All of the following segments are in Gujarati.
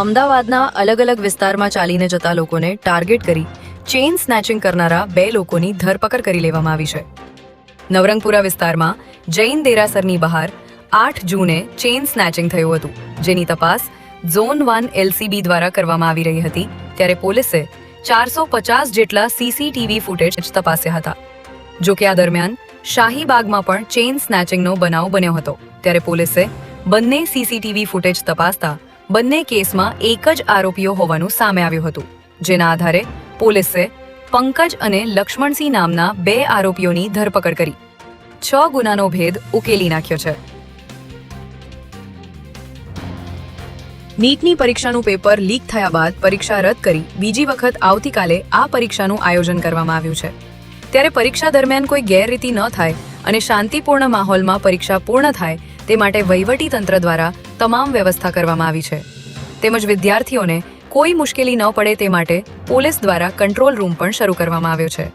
અમદાવાદના અલગ અલગ વિસ્તારમાં ચાલીને જતા લોકોને ટાર્ગેટ કરી ચેઇન સ્નેચિંગ કરનારા 2 લોકોની ધરપકડ કરી લેવામાં આવી છે. નવરંગપુરા વિસ્તારમાં જૈન દેરાસરની બહાર 8 જૂને ચેઇન સ્નેચિંગ થયું હતું, જેની તપાસ ઝોન 1 LCB દ્વારા કરવામાં આવી રહી હતી. ત્યારે પોલીસે 450 જેટલા CCTV ફૂટેજ તપાસ્યા હતા. જોકે આ દરમિયાન શાહીબાગમાં પણ ચેઇન સ્નેચિંગનો બનાવ બન્યો હતો. ત્યારે પોલીસે બંને CCTV ફૂટેજ તપાસતા બંને કેસમાં એક જ આરોપીઓ હોવાનું સામે આવ્યું હતું. જેના આધારે પોલીસે પંકજ અને લક્ષ્મણસિંહ નામના 2 આરોપીઓની ધરપકડ કરી 6 ગુનાનો ભેદ ઉકેલી નાખ્યો છે. નીટની પરીક્ષાનું પેપર લીક થયા બાદ પરીક્ષા રદ કરી બીજી વખત આવતીકાલે આ પરીક્ષાનું આયોજન કરવામાં આવ્યું છે. ત્યારે પરીક્ષા દરમિયાન કોઈ ગેરરીતિ ન થાય અને શાંતિપૂર્ણ માહોલમાં પરીક્ષા પૂર્ણ થાય તે માટે વહીવટી તંત્ર દ્વારા તમામ વ્યવસ્થા કરવામાં આવી છે. તેમજ વિદ્યાર્થીઓને કોઈ મુશ્કેલી ન પડે તે માટે પોલીસ દ્વારા કંટ્રોલ રૂમ પણ શરૂ કરવામાં આવ્યો છે.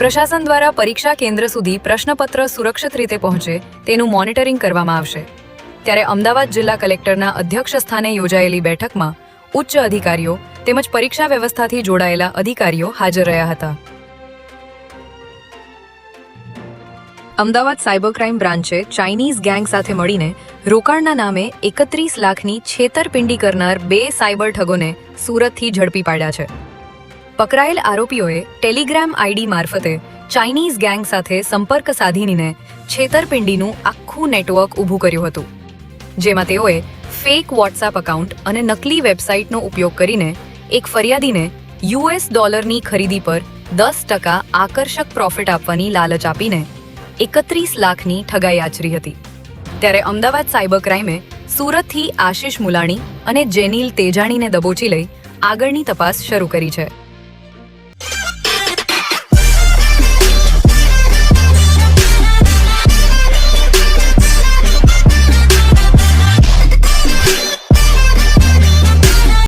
પ્રશાસન દ્વારા પરીક્ષા કેન્દ્ર સુધી પ્રશ્નપત્ર સુરક્ષિત રીતે પહોંચે તેનું મોનિટરિંગ કરવામાં આવશે. ત્યારે અમદાવાદ જિલ્લા કલેક્ટરના અધ્યક્ષ સ્થાને યોજાયેલી બેઠકમાં ઉચ્ચ અધિકારીઓ તેમજ પરીક્ષા વ્યવસ્થાથી જોડાયેલા અધિકારીઓ હાજર રહ્યા હતા. અમદાવાદ સાયબર ક્રાઇમ બ્રાન્ચે ચાઇનીઝ ગેંગ સાથે મળીને રોકાણના નામે 31 લાખની છેતરપિંડી કરનાર 2 સાયબર ઠગોને સુરતથી ઝડપી પાડ્યા છે. પકડાયેલ આરોપીઓએ ટેલિગ્રામ આઈડી મારફતે ચાઇનીઝ ગેંગ સાથે સંપર્ક સાધીને છેતરપિંડીનું આખું નેટવર્ક ઊભું કર્યું હતું. જેમાં તેઓએ ફેક વોટ્સએપ એકાઉન્ટ અને નકલી વેબસાઇટનો ઉપયોગ કરીને એક ફરિયાદીને $ની ખરીદી પર 10% આકર્ષક પ્રોફિટ આપવાની લાલચ આપીને 31 લાખની ઠગાઈ આચરી હતી. ત્યારે અમદાવાદ સાયબર ક્રાઇમે સુરતથી આશિષ મુલાણી અને જેનિલ તેજાણીને દબોચી લઈ આગળની તપાસ શરૂ કરી છે.